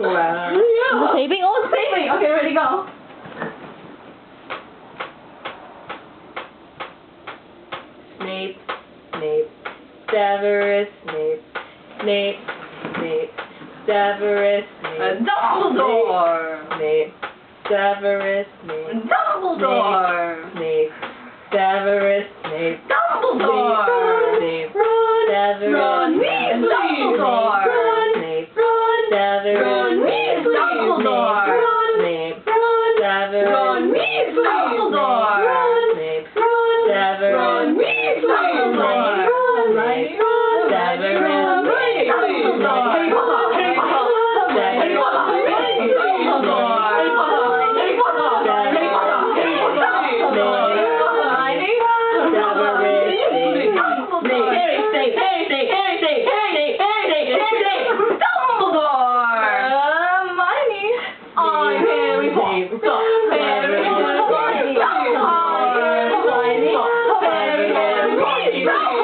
Wow. Is it saving? Oh, it's saving! Okay, ready, go. Snape, Snape, Severus Snape, Snape, Snape, Severus Snape, Dumbledore! Snape, Severus Snape, Dumbledore! Snape, Severus Snape, Dumbledore! Snape, Ron! Severus Ron Snape, Dumbledore! Snape, Ron! Severus Ron Snape, Dumbledore! Snape, Ron! Severus Ron Dumbledore! Snape, Severus Ron Dumbledore! Stop.